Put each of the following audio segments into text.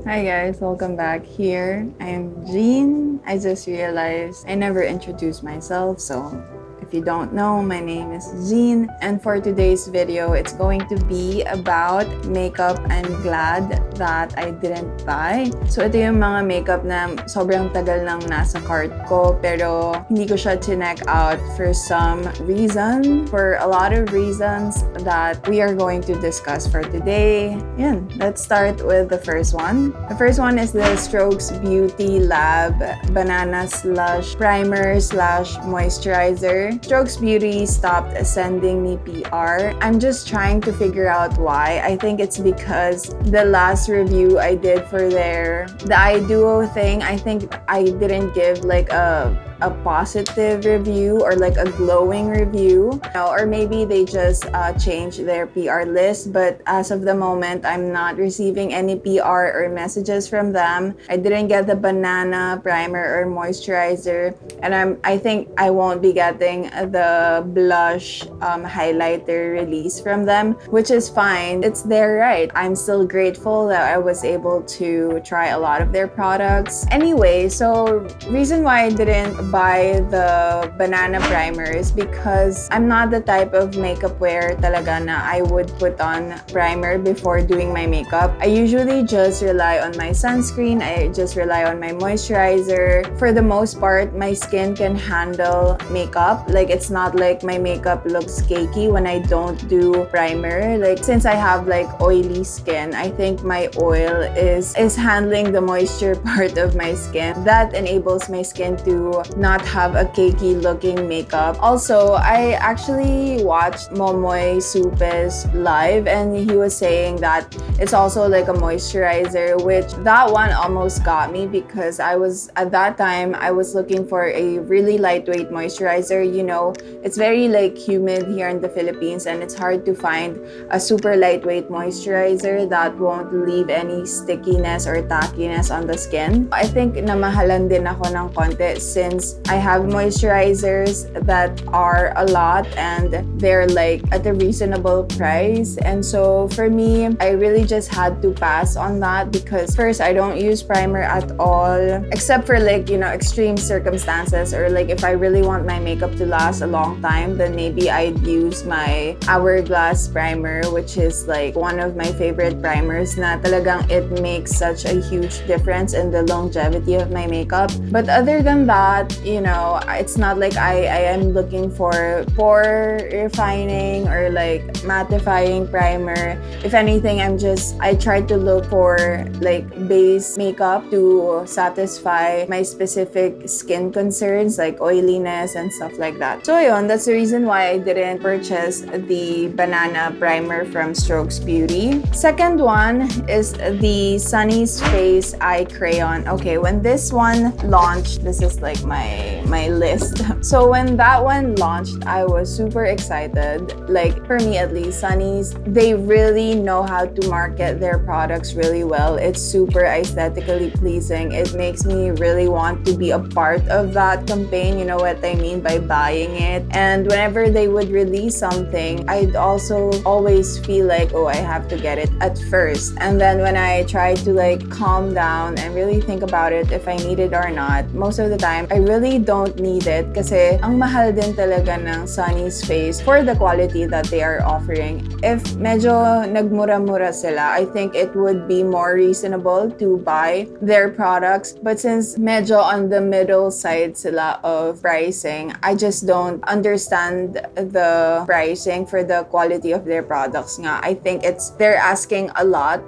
Hi guys, welcome back here. I'm Jean. I just realized I never introduced myself, so if you don't know, my name is Jean, and for today's video, it's going to be about makeup I'm glad that I didn't buy. So ito yung mga makeup na sobrang tagal nang nasa cart ko, pero hindi ko siya chinek out for some reason, for a lot of reasons that we are going to discuss for today. Yan, let's start with the first one. The first one is the Strokes Beauty Lab Banana Slush Primer slash Moisturizer. Strokes Beauty stopped sending me PR. I'm just trying to figure out why. I think it's because the last review I did for the eye duo thing, I think I didn't give like a positive review or like a glowing review, or maybe they just changed their PR list, but as of the moment I'm not receiving any PR or messages from them. I didn't get the banana primer or moisturizer, and I think I won't be getting the blush highlighter release from them, which is fine. It's their right. I'm still grateful that I was able to try a lot of their products. Anyway, so reason why I didn't buy the banana primer is because I'm not the type of makeup wear talaga na I would put on primer before doing my makeup. I usually just rely on my sunscreen. I just rely on my moisturizer. For the most part, my skin can handle makeup. Like, it's not like my makeup looks cakey when I don't do primer. Like, since I have like oily skin, I think my oil is handling the moisture part of my skin. That enables my skin to not have a cakey looking makeup. Also, I actually watched Momoy Supes live, and he was saying that it's also like a moisturizer, which that one almost got me because at that time I was looking for a really lightweight moisturizer. You know, it's very like humid here in the Philippines, and it's hard to find a super lightweight moisturizer that won't leave any stickiness or tackiness on the skin. I think namahalan din ako ng konti since I have moisturizers that are a lot and they're like at a reasonable price. And so for me, I really just had to pass on that because first, I don't use primer at all, except for like, you know, extreme circumstances, or like if I really want my makeup to last a long time, then maybe I'd use my Hourglass primer, which is like one of my favorite primers na talagang it makes such a huge difference in the longevity of my makeup. But other than that, you know, it's not like I am looking for pore refining or like mattifying primer. If anything, I try to look for like base makeup to satisfy my specific skin concerns like oiliness and stuff like that. So yun, that's the reason why I didn't purchase the banana primer from Strokes Beauty. Second one is the Sunnies Face Eye Crayon. Okay, when this one launched, this is like my list. So when that one launched, I was super excited. Like, for me at least, Sunnies, they really know how to market their products really well. It's super aesthetically pleasing. It makes me really want to be a part of that campaign. You know what I mean by buying it. And whenever they would release something, I'd also always feel like, oh, I have to get it at first. And then when I try to like calm down and really think about it, if I need it or not, most of the time, I really don't need it kasi ang mahal din talaga ng Sunnies Face for the quality that they are offering. If medyo nagmura-mura sila, I think it would be more reasonable to buy their products. But since medyo on the middle side sila of pricing, I just don't understand the pricing for the quality of their products nga. I think they're asking a lot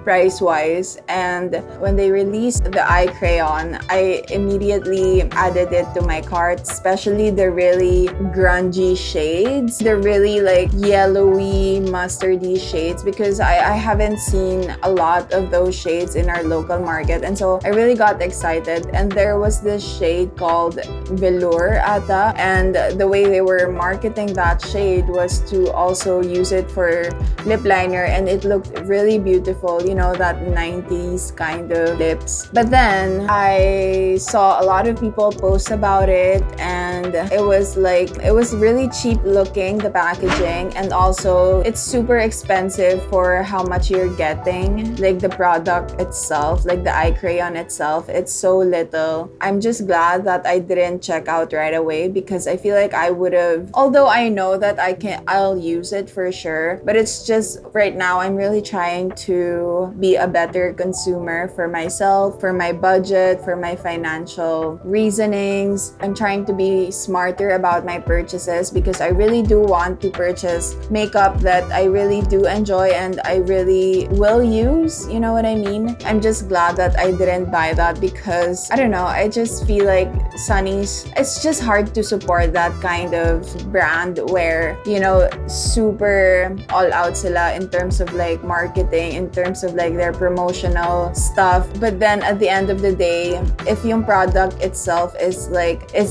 price-wise. And when they released the eye crayon, I immediately added it to my cart, especially the really grungy shades, the really like yellowy, mustardy shades, because I haven't seen a lot of those shades in our local market. And so I really got excited. And there was this shade called Velour ata, and the way they were marketing that shade was to also use it for lip liner, and it looked really beautiful beautiful, you know, that 90s kind of lips. But then I saw a lot of people post about it, and it was really cheap looking, the packaging, and also it's super expensive for how much you're getting. Like the product itself, like the eye crayon itself, it's so little. I'm just glad that I didn't check out right away, because I feel like I would have, although I know that I'll use it for sure, but it's just right now I'm really trying to be a better consumer for myself, for my budget, for my financial reasonings. I'm trying to be smarter about my purchases, because I really do want to purchase makeup that I really do enjoy and I really will use, you know what I mean? I'm just glad that I didn't buy that, because I don't know, I just feel like Sunnies, it's just hard to support that kind of brand where, you know, super all out sila in terms of like marketing, in terms of like their promotional stuff. But then at the end of the day, if yung product itself is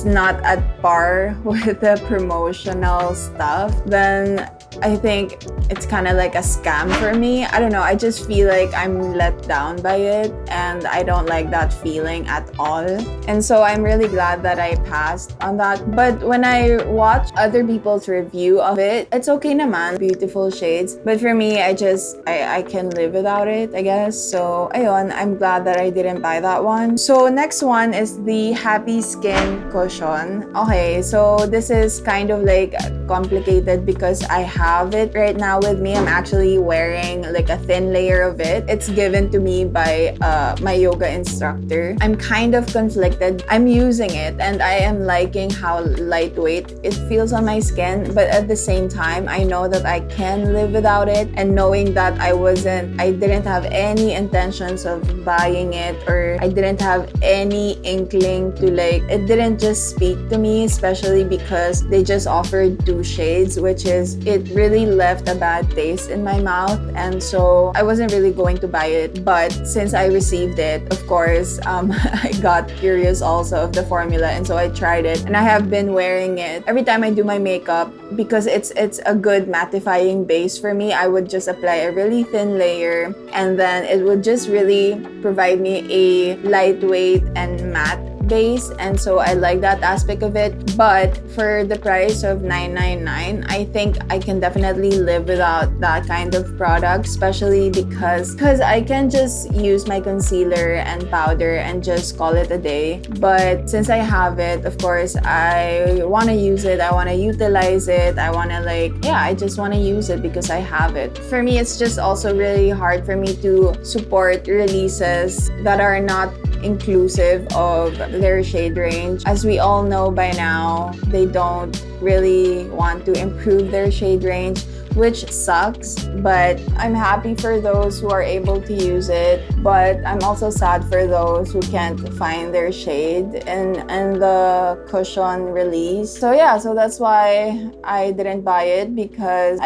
not at par with the promotional stuff, then I think it's kind of like a scam for me. I don't know, I just feel like I'm let down by it, and I don't like that feeling at all. And so I'm really glad that I passed on that. But when I watch other people's review of it, it's okay naman, beautiful shades. But for me, I can live without it, I guess. So ayun, I'm glad that I didn't buy that one. So next one is the Happy Skin Cushion. Okay, so this is kind of like complicated because I have it right now with me. I'm actually wearing like a thin layer of it. It's given to me by my yoga instructor. I'm kind of conflicted. I'm using it and I am liking how lightweight it feels on my skin, but at the same time, I know that I can live without it, and knowing that I didn't have any intentions of buying it, or I didn't have any inkling to like, it didn't just speak to me, especially because they just offered 2 shades, which is, it really left a bad taste in my mouth, and so I wasn't really going to buy it. But since I received it, of course, I got curious also of the formula, and so I tried it, and I have been wearing it every time I do my makeup because it's a good mattifying base for me. I would just apply a really thin layer, and then it would just really provide me a lightweight and matte base, and so I like that aspect of it. But for the price of $9.99, I think I can definitely live without that kind of product, especially because I can just use my concealer and powder and just call it a day. But since I have it, of course, I want to use it, I want to utilize it, I want to I just want to use it because I have it. For me, it's just also really hard for me to support releases that are not inclusive of their shade range. As we all know by now, they don't really want to improve their shade range, which sucks, but I'm happy for those who are able to use it. But I'm also sad for those who can't find their shade in the cushion release. So yeah, so that's why I didn't buy it, because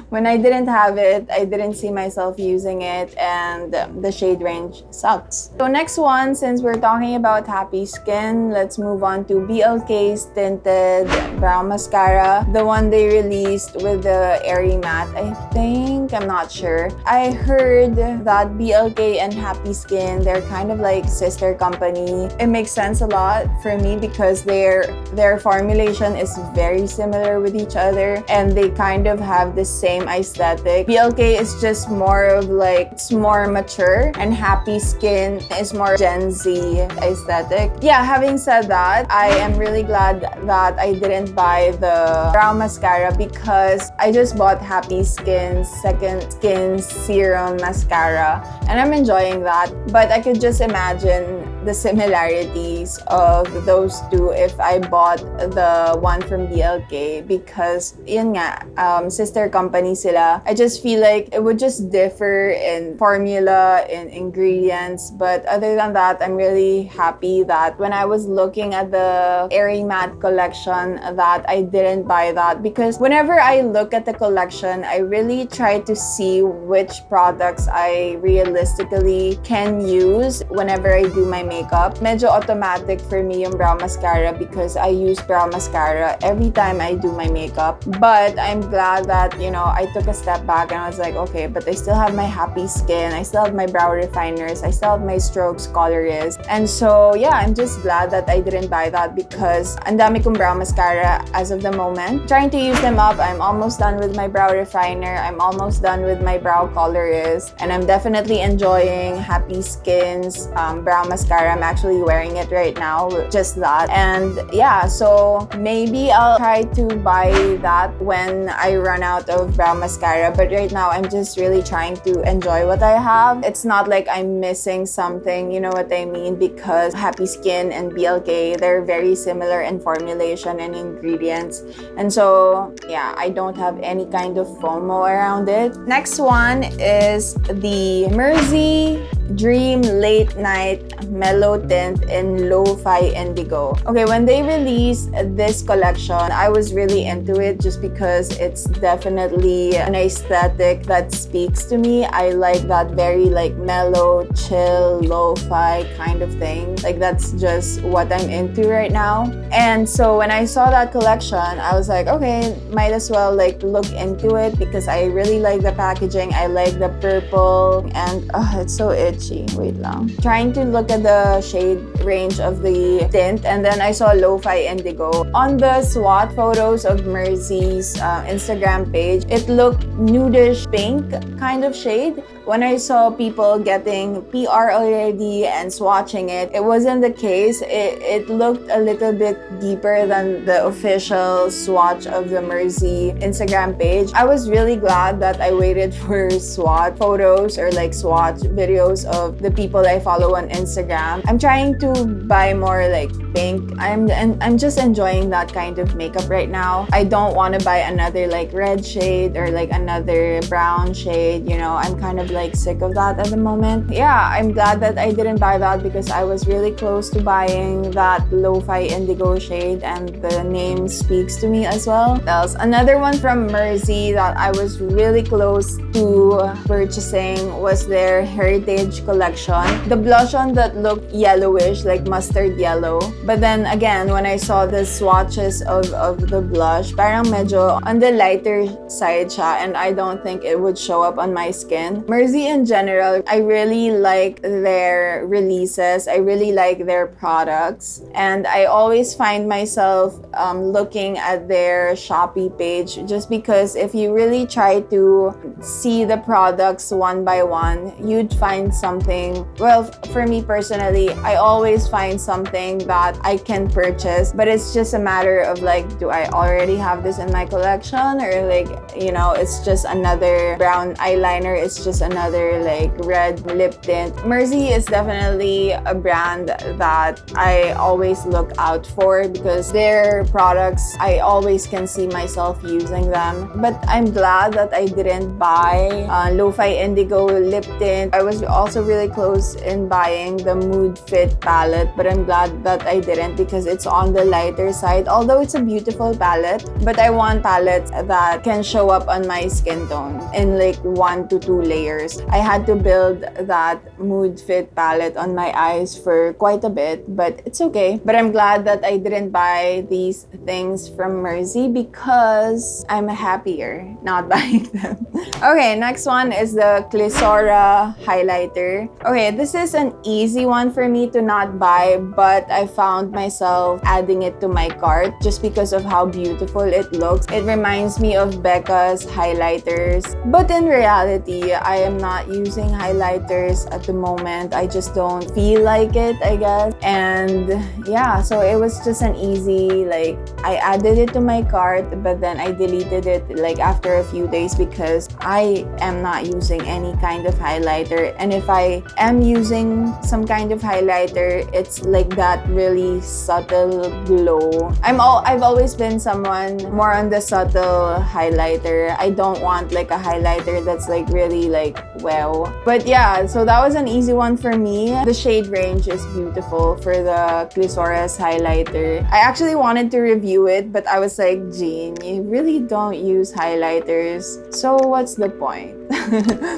when I didn't have it, I didn't see myself using it, and the shade range sucks. So next one, since we're talking about happy skin, let's move on to BLK's Tinted Brow Mascara, the one they released with the Airy Matte, I think. I'm not sure. I heard that BLK and Happy Skin, they're kind of like sister company. It makes sense a lot for me because their formulation is very similar with each other, and they kind of have the same aesthetic. BLK is just more of like, it's more mature, and Happy Skin is more Gen Z aesthetic. Yeah, having said that, I am really glad that I didn't buy the brow mascara, because I just bought Happy Skin's Second Skin Serum Mascara, and I'm enjoying that. But I could just imagine the similarities of those two if I bought the one from BLK, because yun nga, sister company sila. I just feel like it would just differ in formula, in ingredients, but other than that, I'm really happy that when I was looking at the Airy Matte collection that I didn't buy that, because whenever I look at the collection, I really try to see which products I realistically can use whenever I do my makeup. makeup. Medyo automatic for me yung brow mascara because I use brow mascara every time I do my makeup. But I'm glad that, you know, I took a step back and I was like, okay, but I still have my happy skin. I still have my brow refiners. I still have my strokes colorist. And so, yeah, I'm just glad that I didn't buy that because ang dami kong brow mascara as of the moment. Trying to use them up. I'm almost done with my brow refiner. I'm almost done with my brow colorist. And I'm definitely enjoying Happy Skin's brow mascara. I'm actually wearing it right now, just that. And yeah, so maybe I'll try to buy that when I run out of brow mascara. But right now, I'm just really trying to enjoy what I have. It's not like I'm missing something, you know what I mean? Because Happy Skin and BLK, they're very similar in formulation and ingredients. And so, yeah, I don't have any kind of FOMO around it. Next one is the Merzy Dream Late Night Mellow Tint in Lo-Fi Indigo. Okay, when they released this collection, I was really into it just because it's definitely an aesthetic that speaks to me. I like that very like mellow, chill, lo-fi kind of thing. Like that's just what I'm into right now. And so when I saw that collection, I was like, okay, might as well like look into it because I really like the packaging. I like the purple and it's so itchy. Wait lang. Trying to look at the shade range of the tint and then I saw Lo-Fi Indigo. On the SWOT photos of Merzy's Instagram page, it looked nudish pink kind of shade. When I saw people getting PR already and swatching it, it wasn't the case. It looked a little bit deeper than the official swatch of the Merzy Instagram page. I was really glad that I waited for SWOT photos or like swatch videos of the people I follow on Instagram. I'm trying to buy more like pink. I'm just enjoying that kind of makeup right now. I don't want to buy another like red shade or like another brown shade, you know. I'm kind of like sick of that at the moment. Yeah, I'm glad that I didn't buy that because I was really close to buying that Lo-Fi Indigo shade and the name speaks to me as well. Else, another one from Merzy that I was really close to purchasing was their Heritage collection. The blush on that looked yellowish, like mustard yellow. But then again, when I saw the swatches of the blush, parang medyo on the lighter side siya and I don't think it would show up on my skin. Merzy in general, I really like their releases. I really like their products. And I always find myself looking at their Shopee page just because if you really try to see the products one by one, you'd find something. Well, for me personally, I always find something that I can purchase, but it's just a matter of like, do I already have this in my collection or like, you know, it's just another brown eyeliner, it's just another like red lip tint. Merzy is definitely a brand that I always look out for because their products, I always can see myself using them. But I'm glad that I didn't buy Lo-Fi Indigo lip tint. I was also really close in buying the Mood Fit palette, but I'm glad that I didn't because it's on the lighter side. Although it's a beautiful palette, but I want palettes that can show up on my skin tone in like 1 to 2 layers. I had to build that Mood Fit palette on my eyes for quite a bit, but it's okay. But I'm glad that I didn't buy these things from Merzy because I'm happier not buying them. Okay, next one is the Clisora highlighter. Okay, this is an easy one for me to not buy, but I found myself adding it to my cart just because of how beautiful it looks. It reminds me of Becca's highlighters, but in reality, I am not using highlighters at the moment. I just don't feel like it, I guess. And yeah, so it was just an easy, like, I added it to my cart, but then I deleted it like after a few days because I am not using any kind of highlighter. And if I am using some kind of highlighter, it's like that really subtle glow. I've always been someone more on the subtle highlighter. I don't want like a highlighter that's like really like wow. But yeah, so that was an easy one for me. The shade range is beautiful for the Clisora's highlighter. I actually wanted to review it, but I was like, Jean, you really don't use highlighters, so what's the point?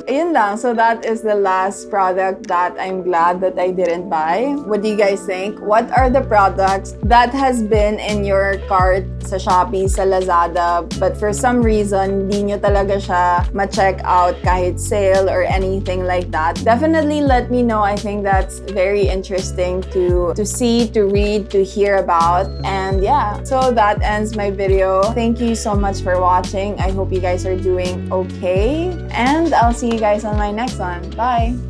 Ayun lang. So that is the last last product that I'm glad that I didn't buy. What do you guys think? What are the products that has been in your cart sa Shopee, sa Lazada, but for some reason, di nyo talaga siya ma-check out kahit sale or anything like that? Definitely let me know. I think that's very interesting to see, to read, to hear about. And yeah, so that ends my video. Thank you so much for watching. I hope you guys are doing okay. And I'll see you guys on my next one. Bye!